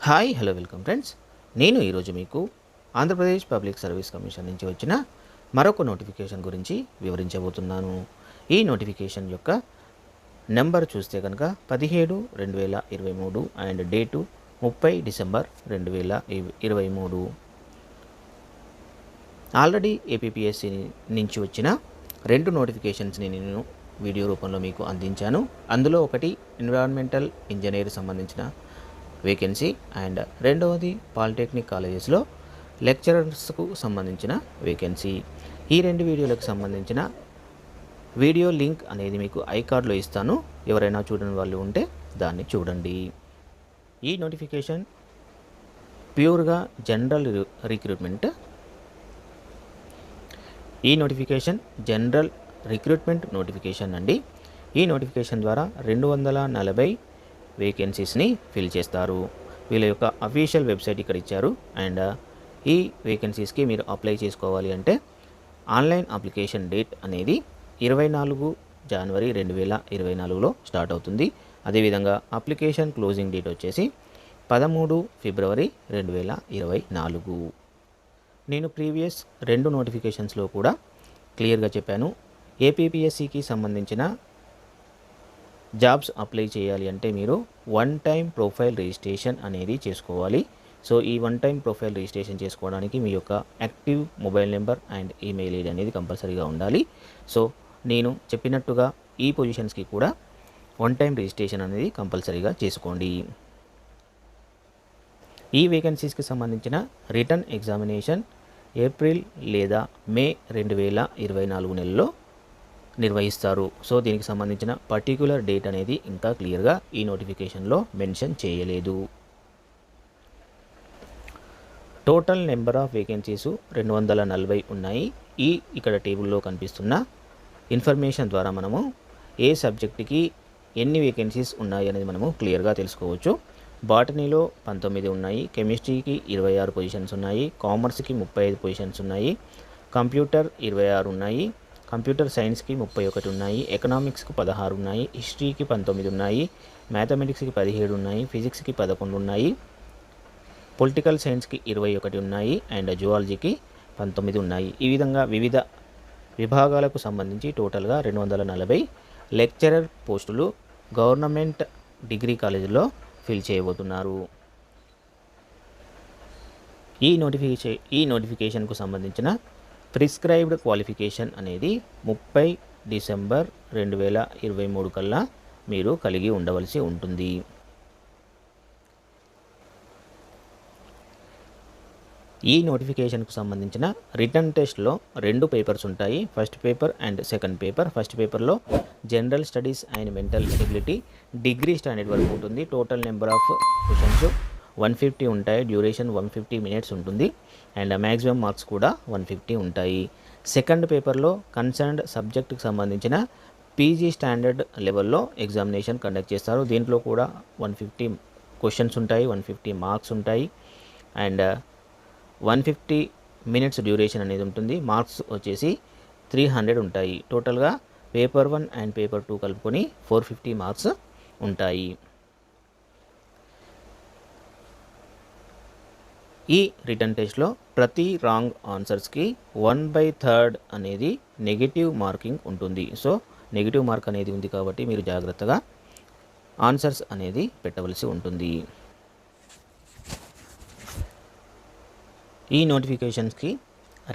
Hi hello welcome friends. నేను ఈరోజు మీకు ఆంధ్రప్రదేశ్ పబ్లిక్ సర్వీస్ కమిషన్ నుంచి వచ్చిన మరొక నోటిఫికేషన్ గురించి వివరించబోతున్నాను. ఈ నోటిఫికేషన్ యొక్క నెంబర్ చూస్తే కనుక 17/2023 and date 30 December 2023. Already APPSC నుంచి వచ్చిన 2 నోటిఫికేషన్స్ని నేను వీడియో రూపంలో మీకు అందించాను. అందులో ఒకటి ఎన్విరాన్మెంటల్ ఇంజనీర్ సంబంధించిన వేకెన్సీ అండ్ రెండవది పాలిటెక్నిక్ కాలేజెస్లో లెక్చరర్స్కు సంబంధించిన వేకెన్సీ. ఈ 2 వీడియోలకు సంబంధించిన వీడియో లింక్ అనేది మీకు ఐకార్డ్లో ఇస్తాను. ఎవరైనా చూడని వాళ్ళు ఉంటే దాన్ని చూడండి. ఈ నోటిఫికేషన్ ప్యూర్గా జనరల్ రిక్రూట్మెంట్. ఈ నోటిఫికేషన్ జనరల్ రిక్రూట్మెంట్ నోటిఫికేషన్ అండి. ఈ నోటిఫికేషన్ ద్వారా 240 వేకెన్సీస్ని ఫిల్ చేస్తారు. వీళ్ళ యొక్క అఫీషియల్ వెబ్సైట్ ఇక్కడ ఇచ్చారు. అండ్ ఈ వేకెన్సీస్కి మీరు అప్లై చేసుకోవాలి అంటే ఆన్లైన్ అప్లికేషన్ డేట్ అనేది 24 జనవరి 2024లో స్టార్ట్ అవుతుంది. అదేవిధంగా అప్లికేషన్ క్లోజింగ్ డేట్ వచ్చేసి 13 ఫిబ్రవరి 2024. నేను ప్రీవియస్ 2 నోటిఫికేషన్స్లో కూడా క్లియర్గా చెప్పాను. ఏపీపీఎస్సీకి సంబంధించిన జాబ్స్ అప్లై చేయాలి అంటే మీరు 1 టైం ప్రొఫైల్ రిజిస్ట్రేషన్ అనేది చేసుకోవాలి. సో ఈ 1 టైం ప్రొఫైల్ రిజిస్ట్రేషన్ చేసుకోవడానికి మీ యొక్క active mobile number and email ID అనేది కంపల్సరీగా ఉండాలి. సో నేను చెప్పినట్టుగా ఈ పొజిషన్స్కి కూడా 1 టైం రిజిస్ట్రేషన్ అనేది కంపల్సరీగా చేసుకోండి. ఈ వేకెన్సీస్కి సంబంధించిన రిటర్న్ ఎగ్జామినేషన్ ఏప్రిల్ లేదా మే 2024 నెలలో నిర్వహిస్తారు. సో దీనికి సంబంధించిన పర్టిక్యులర్ డేట్ అనేది ఇంకా క్లియర్గా ఈ నోటిఫికేషన్లో మెన్షన్ చేయలేదు. టోటల్ నెంబర్ ఆఫ్ వేకెన్సీస్ 240 ఉన్నాయి. ఈ ఇక్కడ టేబుల్లో కనిపిస్తున్న ఇన్ఫర్మేషన్ ద్వారా మనము ఏ సబ్జెక్ట్కి ఎన్ని వేకెన్సీస్ ఉన్నాయి అనేది మనము క్లియర్గా తెలుసుకోవచ్చు. బాటనీలో 19 ఉన్నాయి, కెమిస్ట్రీకి 26 పొజిషన్స్ ఉన్నాయి, కామర్స్కి 35 పొజిషన్స్ ఉన్నాయి, కంప్యూటర్ 26 ఉన్నాయి, కంప్యూటర్ సైన్స్కి 31 ఉన్నాయి, ఎకనామిక్స్కి 16 ఉన్నాయి, హిస్టరీకి 19 ఉన్నాయి, మ్యాథమెటిక్స్కి 17 ఉన్నాయి, ఫిజిక్స్కి 11 ఉన్నాయి, పొలిటికల్ సైన్స్కి 21 ఉన్నాయి అండ్ జువాలజీకి 19 ఉన్నాయి. ఈ విధంగా వివిధ విభాగాలకు సంబంధించి టోటల్గా 240 లెక్చరర్ పోస్టులు గవర్నమెంట్ డిగ్రీ కాలేజీలో ఫిల్ చేయబోతున్నారు. ఈ నోటిఫికేషన్కు సంబంధించిన ప్రిస్క్రైబ్డ్ క్వాలిఫికేషన్ అనేది 30 డిసెంబర్ 2023 కల్లా మీరు కలిగి ఉండవలసి ఉంటుంది. ఈ నోటిఫికేషన్కు సంబంధించిన రిటర్న్ టెస్ట్లో 2 పేపర్స్ ఉంటాయి. First paper and second paper. First పేపర్లో general studies and mental ability degree standard వరకు ఉంటుంది. టోటల్ నెంబర్ ఆఫ్ క్వశ్చన్స్ 150 ఉంటాయి. డ్యూరేషన్ 150 మినిట్స్ ఉంటుంది అండ్ మ్యాక్సిమం మార్క్స్ కూడా 150 ఉంటాయి. సెకండ్ పేపర్లో కన్సర్న్డ్ సబ్జెక్టుకు సంబంధించిన పీజీ స్టాండర్డ్ లెవెల్లో ఎగ్జామినేషన్ కండక్ట్ చేస్తారు. దీంట్లో కూడా 150 క్వశ్చన్స్ ఉంటాయి, 150 మార్క్స్ ఉంటాయి అండ్ 150 మినిట్స్ డ్యూరేషన్ అనేది ఉంటుంది. మార్క్స్ వచ్చేసి 300 ఉంటాయి. టోటల్గా పేపర్ 1 అండ్ పేపర్ 2 కలుపుకొని 450 మార్క్స్ ఉంటాయి. ఈ రిటర్న్ టెస్ట్లో ప్రతి రాంగ్ ఆన్సర్స్కి 1/3 అనేది నెగిటివ్ మార్కింగ్ ఉంటుంది. సో నెగిటివ్ మార్క్ అనేది ఉంది కాబట్టి మీరు జాగ్రత్తగా ఆన్సర్స్ అనేది పెట్టవలసి ఉంటుంది. ఈ నోటిఫికేషన్స్కి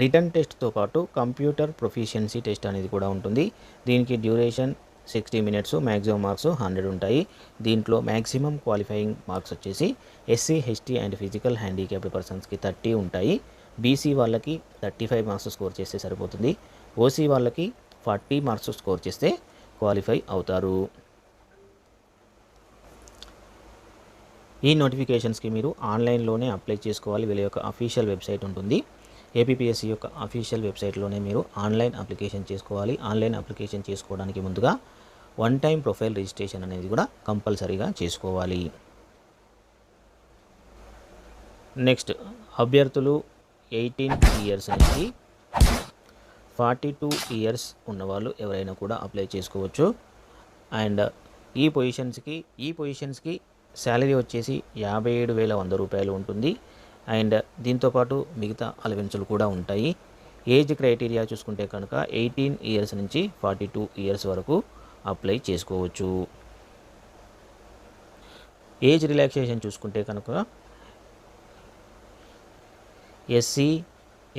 రిటర్న్ టెస్ట్తో పాటు కంప్యూటర్ ప్రొఫిషియన్సీ టెస్ట్ అనేది కూడా ఉంటుంది. దీనికి డ్యూరేషన్ 60 మినిట్స్, మ్యాక్సిమం మార్క్స్ 100 ఉంటాయి. దీంట్లో మ్యాక్సిమం క్వాలిఫైయింగ్ మార్క్స్ వచ్చేసి SC, ST and physical handicapped పర్సన్స్కి 30 ఉంటాయి. బీసీ వాళ్ళకి 35 మార్క్స్ స్కోర్ చేస్తే సరిపోతుంది. ఓసీ వాళ్ళకి 40 మార్క్స్ స్కోర్ చేస్తే క్వాలిఫై అవుతారు. ఈ నోటిఫికేషన్స్కి మీరు ఆన్లైన్లోనే అప్లై చేసుకోవాలి. వీళ్ళ యొక్క అఫీషియల్ వెబ్సైట్ ఉంటుంది. ఏపీపీఎస్సీ యొక్క అఫీషియల్ వెబ్సైట్లోనే మీరు ఆన్లైన్ అప్లికేషన్ చేసుకోవాలి. ఆన్లైన్ అప్లికేషన్ చేసుకోవడానికి ముందుగా 1 టైం ప్రొఫైల్ రిజిస్ట్రేషన్ అనేది కూడా కంపల్సరీగా చేసుకోవాలి. నెక్స్ట్, అభ్యర్థులు 18 ఇయర్స్ నుంచి 42 ఇయర్స్ ఉన్నవాళ్ళు ఎవరైనా కూడా అప్లై చేసుకోవచ్చు. అండ్ ఈ పొజిషన్స్కి శాలరీ వచ్చేసి 57,100 రూపాయలు ఉంటుంది. అండ్ దీంతోపాటు మిగతా అలవెన్సులు కూడా ఉంటాయి. ఏజ్ క్రైటీరియా చూసుకుంటే కనుక 18 ఇయర్స్ నుంచి 42 ఇయర్స్ వరకు అప్లై చేసుకోవచ్చు. ఏజ్ రిలాక్సేషన్ చూసుకుంటే కనుక SC,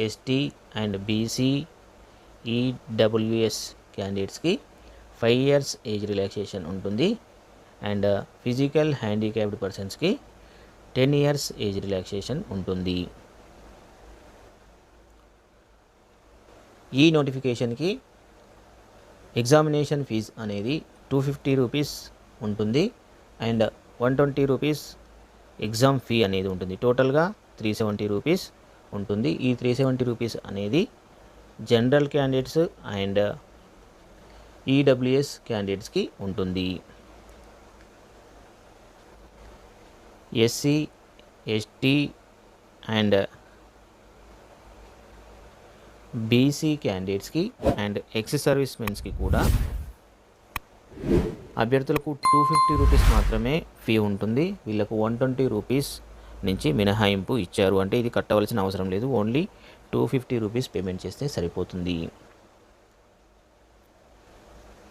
ST and BC, EWS క్యాండిడేట్స్కి 5 ఇయర్స్ ఏజ్ రిలాక్సేషన్ ఉంటుంది. అండ్ ఫిజికల్ హ్యాండిక్యాప్డ్ పర్సన్స్కి 10 ఇయర్స్ ఏజ్ రిలాక్సేషన్ ఉంటుంది. ఈ నోటిఫికేషన్కి ఎగ్జామినేషన్ ఫీజ్ అనేది 250 రూపీస్ ఉంటుంది. అండ్ 120 రూపీస్ ఎగ్జామ్ ఫీ అనేది ఉంటుంది. టోటల్గా 370 రూపీస్ ఉంటుంది. ఈ 370 రూపీస్ అనేది జనరల్ క్యాండిడేట్స్ అండ్ ఈడబ్ల్యూఎస్ క్యాండిడేట్స్కి ఉంటుంది. ఎస్సీ, ఎస్టీ అండ్ బీసీ క్యాండిడేట్స్కి అండ్ ఎక్స్ సర్వీస్ మెన్స్కి కూడా అభ్యర్థులకు 250 రూపీస్ మాత్రమే ఫీ ఉంటుంది. వీళ్ళకు 120 రూపీస్ నుంచి మినహాయింపు ఇచ్చారు. అంటే ఇది కట్టవలసిన అవసరం లేదు. ఓన్లీ 250 రూపీస్ పేమెంట్ చేస్తే సరిపోతుంది.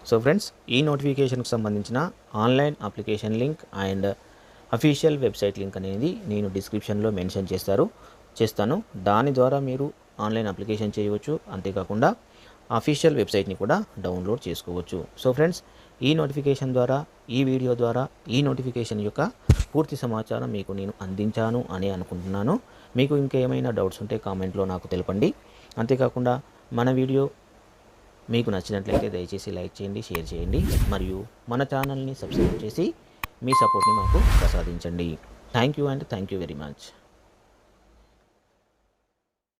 సో ఫ్రెండ్స్, ఈ నోటిఫికేషన్కి సంబంధించిన online application link and official website link అనేది నేను డిస్క్రిప్షన్లో మెన్షన్ చేస్తాను. దాని ద్వారా మీరు ఆన్లైన్ అప్లికేషన్ చేయవచ్చు. అంతేకాకుండా అఫీషియల్ వెబ్సైట్ని కూడా డౌన్లోడ్ చేసుకోవచ్చు. సో ఫ్రెండ్స్, ఈ నోటిఫికేషన్ ద్వారా, ఈ వీడియో ద్వారా ఈ నోటిఫికేషన్ యొక్క పూర్తి సమాచారం మీకు నేను అందించాను అని అనుకుంటున్నాను. మీకు ఇంకేమైనా డౌట్స్ ఉంటే కామెంట్లో నాకు తెలపండి. అంతేకాకుండా మన వీడియో మీకు నచ్చినట్లయితే దయచేసి లైక్ చేయండి, షేర్ చేయండి మరియు మన ఛానల్ని సబ్స్క్రైబ్ చేసి మీ సపోర్ట్ని మాకు ప్రసాదించండి. Thank you and thank you very much.